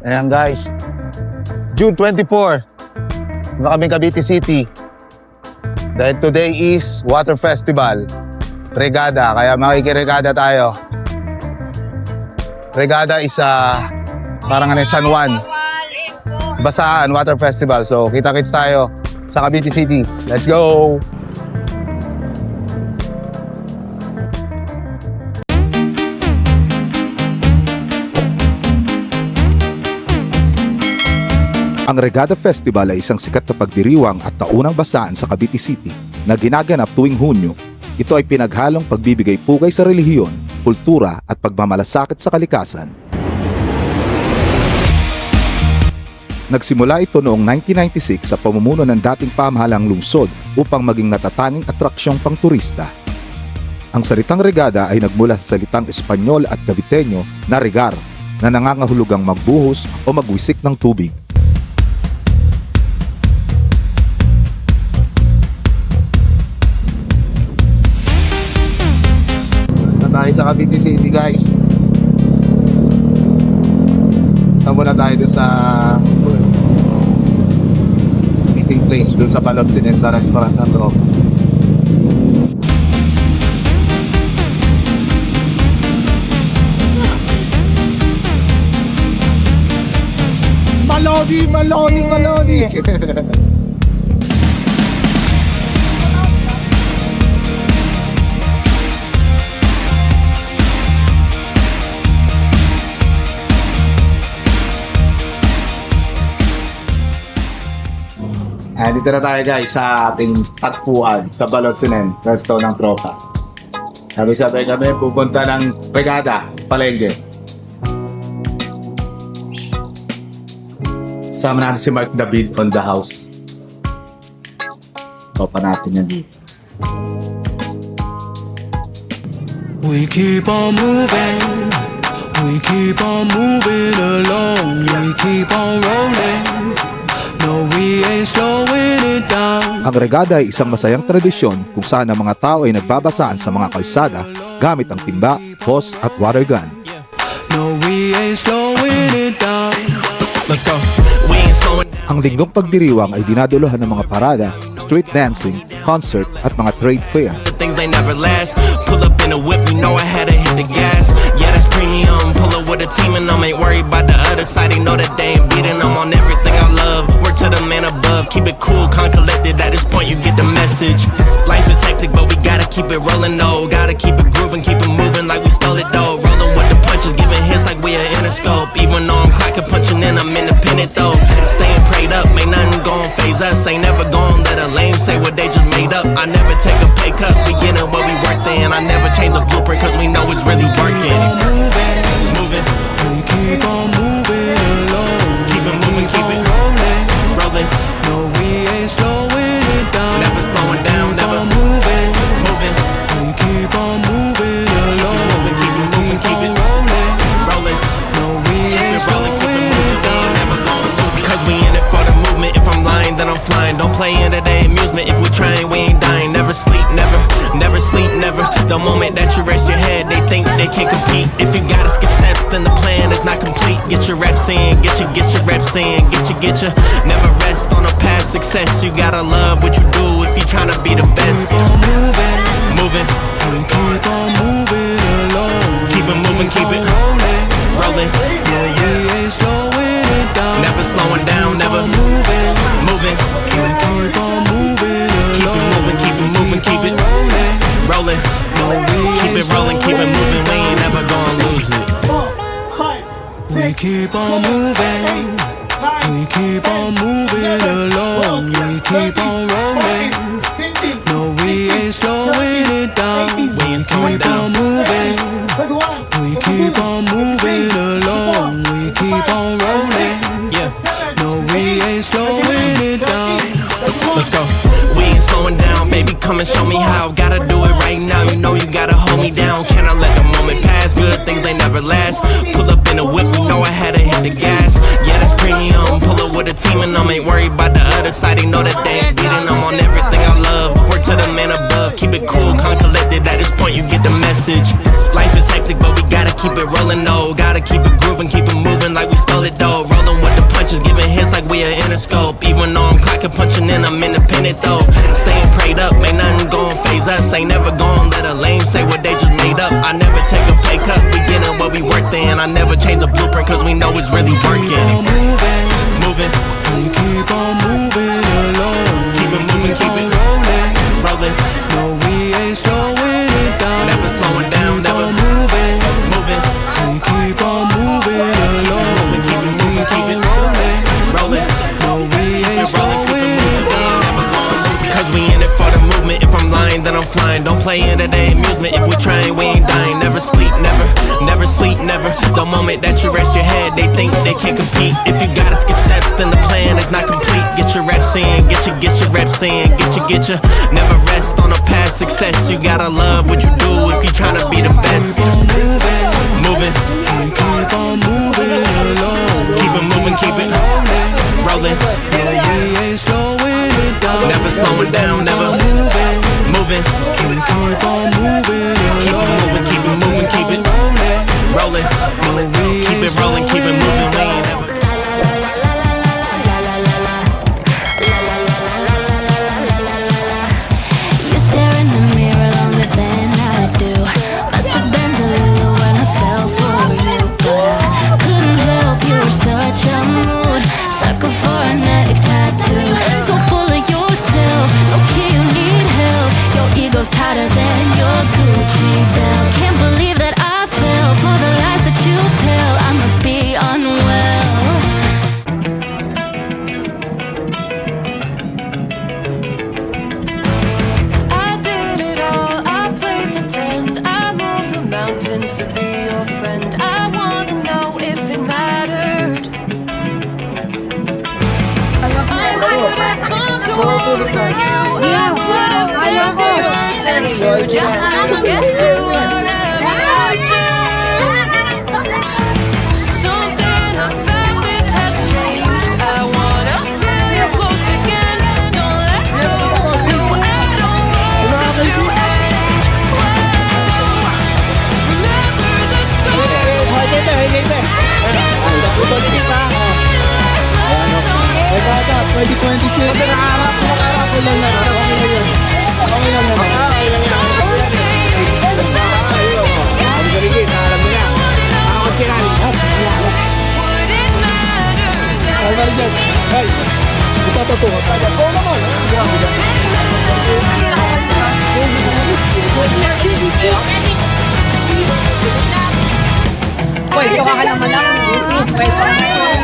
Ayan guys, June 24, na kaming Cavite City. Dahil today is Water Festival, regada, kaya makikiregada tayo. Regada is parang San Juan, Basaan Water Festival. So kita-kits tayo sa Cavite City. Let's go! Ang Regada Festival ay isang sikat na pagdiriwang at taunang basaan sa Cavite City na ginaganap tuwing Hunyo. Ito ay pinaghalong pagbibigay pugay sa relihiyon, kultura at pagmamalasakit sa kalikasan. Nagsimula ito noong 1996 sa pamumuno ng dating pamahalang lungsod upang maging natatanging atraksyong pangturista. Ang salitang regada ay nagmula sa salitang Espanyol at Caviteño na regar, na nangangahulugang magbuhos o magwisik ng tubig. Tayo sa Cavite City guys. Tamo na tayo dun sa meeting place, dun sa Balotsinen, sa restaurant na to. Maloni dito na tayo guys sa ating tagpuan sa Balotsinen, resto ng tropa. Sabi kami pupunta ng Regada, Palengke. Sama natin si Mark David on the house. Tropa natin yan dito. We keep on moving, we keep on moving along, we keep on rolling. No, we ain't slowing it down. Ang regada ay isang masayang tradisyon kung saan ang mga tao ay nagbabasaan sa mga kalsada gamit ang timba, hose at water gun. No, we ain't slowing it down. Let's go. Ang linggong pagdiriwang ay dinaduluhan ng mga parada, street dancing, concert at mga trade fair. Things they never last. Pull up in a whip, you know I had to hit the gas. Yeah, that's premium. Pull up with a team and I'm ain't worried about the other side. They know that they ain't beating. I'm on everything I love. Work to the man above. Keep it cool, calm, collected. At this point, you get the message. Life is hectic, but we gotta keep it rolling, though. Gotta keep it grooving, keep it moving like we stole it, though. Rolling with the punches, giving hits like we are in a scope. Even though I'm clocking, punching in, I'm independent, though. Staying prayed up, ain't nothing gon' phase us. Ain't never gon' let a lame say what they just made up. I never take a pay cut, we get it what we worked in. I never change the blueprint, cause we know it's really working. Moving, we keep on moving along. Keep it moving, keep it rolling. No, we ain't slowing it down. Never slowing down, never moving. We keep on moving along. Keep it moving, keep it rolling. No, we ain't slowing it down. Never gonna lose it, cause we in it for the movement. If I'm lying, then I'm flying. Don't play into their amusement. If we trying, we ain't dying. Never sleep, never sleep, never. The moment that you rest your head, they think they can't compete. If you gotta skip steps, then the plan is not complete. Get your reps in, get your reps in, get your. Never rest on a past success. You gotta love what you do if you tryna be the best. Keep on moving, we keep on moving along. Keep it moving, keep it rolling. No, we ain't slowing it down. Never slowing down, never moving. We keep on moving along. Keep it moving, keep it rolling. No, we keep it rolling, keep it moving. We ain't never gonna lose it. We keep on moving. We keep on moving along. We keep on rolling. No, we ain't slowing it down. We ain't slowing down. Moving. We keep on moving along. We keep on rolling. Yeah. No, we ain't slowing it down. Let's go. We ain't slowing down, baby. Come and show me how. Gotta do it right now. You know you gotta hold me down. Can I let the moment pass? Good things they never last. Pull up in a whip, you know I had to hit the gas. Yeah, that's premium. Pull up with a team and I'm ain't worried about the other side. They know that they ain't beating. I'm on everything I love. Work to the man above. Keep it cool, calm, collected. At this point, you get the message. Life is hectic, but we gotta keep it rolling, though. Gotta keep it grooving, keep it moving like we stole it, though. Rolling us. Ain't never gonna let a lame say what they just made up. I never take a pay cut, we getting what we worth in. I never change the blueprint cause we know it's really working. Moving, We keep on moving along. keep it moving, keep it rolling. rolling. No, we ain't slowing it down. Never slowing down, Keep never on moving. moving. We keep on moving along. Keep it moving, keep it rolling. rolling. No, we ain't slowing it down. Cause we in it for the movement. If I'm lying, then I'm flying. Don't play into their amusement. If we trying, we ain't dying. Never sleep, never sleep, never. The moment that you rest your head, they think they can't compete. If you gotta skip steps, then the plan is not complete. Get your reps in, get your reps in, get your. Never rest on a past success. You gotta love what you do if you tryna be the best. Keep on moving. Moving, We keep on moving along. keep it moving, keep it rolling. No, we ain't slowing it down. Never slowing down, never moving. moving. We keep on moving Keep it along. moving, keep it moving, keep it rolling. Keep it rolling, keep it moving. We ain't never. You stare in the mirror longer than I do. Must have been delulu when I fell for you, but I couldn't help. You were such a mood, sucker for a neck tattoo. So full of yourself, no key, you need help. Your ego's tighter than your Gucci belt. Can't believe that I fell for the lies that you tell. I must be unwell. I did it all, I played pretend. I moved the mountains to be your friend. I wanna know if it mattered. I would have gone to war for you. I would have been the earth and to just to get to whatever I do. Something about this has changed. I wanna feel you close again. Don't let go. No, I don't want this to end. Remember the story. Would it matter then?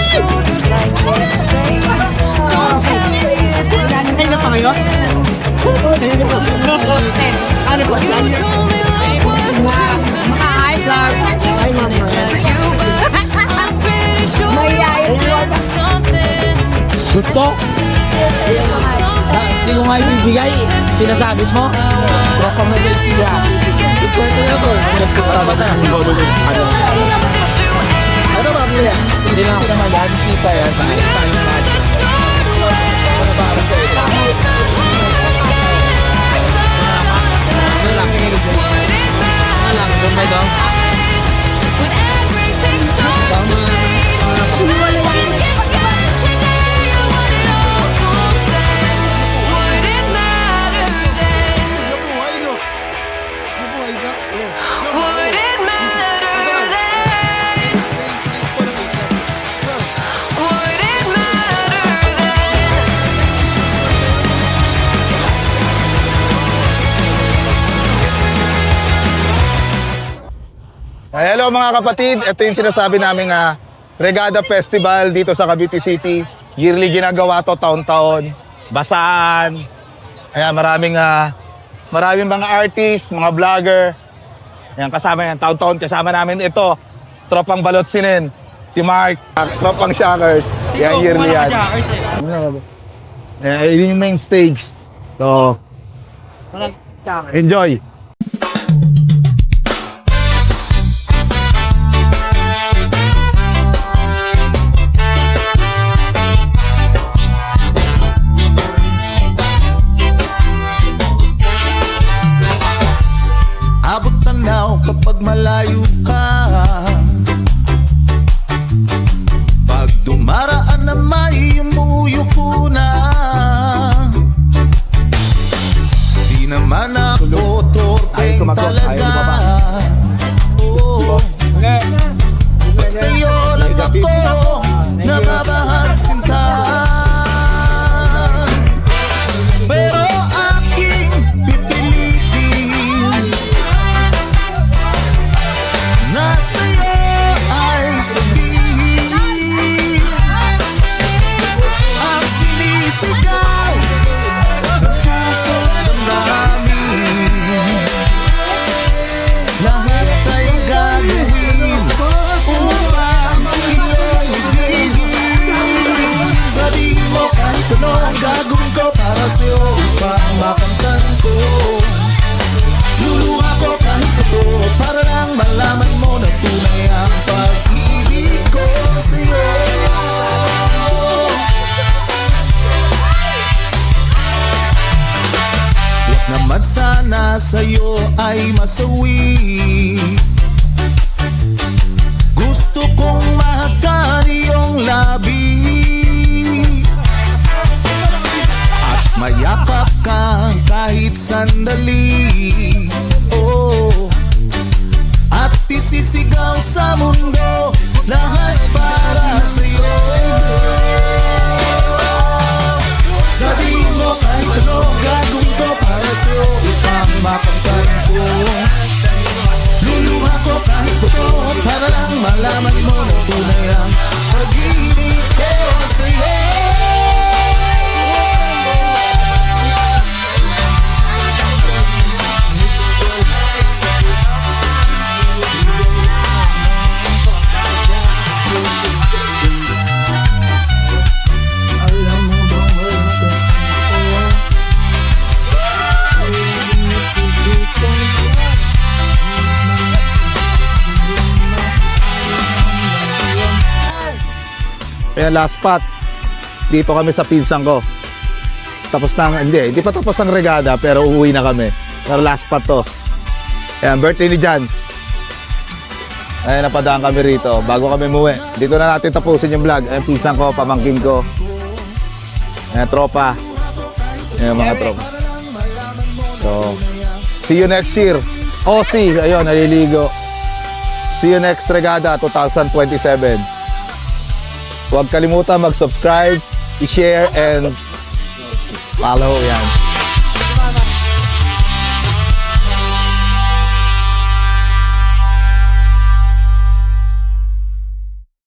Shoulders like this face. Don't tell me it was you told me love was true. 'Cause I can't to cynic like you, but I'm pretty sure you did something. Gusto? Hindi ko nga ibibigay. Sinasabi mo? Recommended siya. Ito na to. Nagpapatama na. Ano ba mo yan? Hindi na ako naman yan. Kita yan. Ano para sa ito? Ano lang? Ano lang? Gumay daw? When everything starts to fade, it's yours today. What it all goes end. Would it matter then? Would it matter then? Would it matter then? Hello mga kapatid, ito yung sinasabi namin Regada Festival dito sa Cavite City. Yearly ginagawa to taon-taon. Basaan. Ayan, maraming mga artists, mga vlogger. Ayan, kasama yan, taon-taon kasama namin ito. Tropang Balot Sinin, si Mark, Tropang Shockers. Yan, yearly yan. Ayan, yun yung main stage. So, enjoy! Abot tanaw kapag malayo ka. Pag dumaraan na may umuyo ko na. Di naman ako torpeng talaga. Oh, ba't sa'yo lang ako nababahag sinta? Pero aking pipilitin na sa'yo ay sabihin ang sinisigaw ng puso't damdamin. Lahat ay gagawin upang iyong ibigin. Sabihin mo kahit ano ang gagawin ko para sa'yo upang makamtan ko. Luluha ko kahit ito para lang malaman mo na tunay ang pag-ibig ko sa'yo. Huwag naman sana sa'yo ay masawi. Gusto kong mahagan iyong labi at mayakap ka kahit sandali. Oh, at isisigaw sa mundo lahat para sa'yo. Sabihin mo kahit ano gagawin ko para sa'yo upang makamtan ko. Luluha ko kahit buto para lang malaman mo na tunay ang pag-ibig ko sa'yo. Kaya last spot, dito kami sa pinsan ko. Tapos na, hindi pa tapos ang regada, pero uuwi na kami. Pero last spot to. Ayan, birthday ni Jan. Ayan, napadaan kami rito, bago kami umuwi. Dito na natin tapusin yung vlog. Ayan, pinsan ko, pamangkin ko. Ayan, tropa. Ayan, mga tropa. So, see you next year. OC, ayun, naliligo. See you next regada, 2027. Huwag kalimutan mag-subscribe, i-share, and follow yan.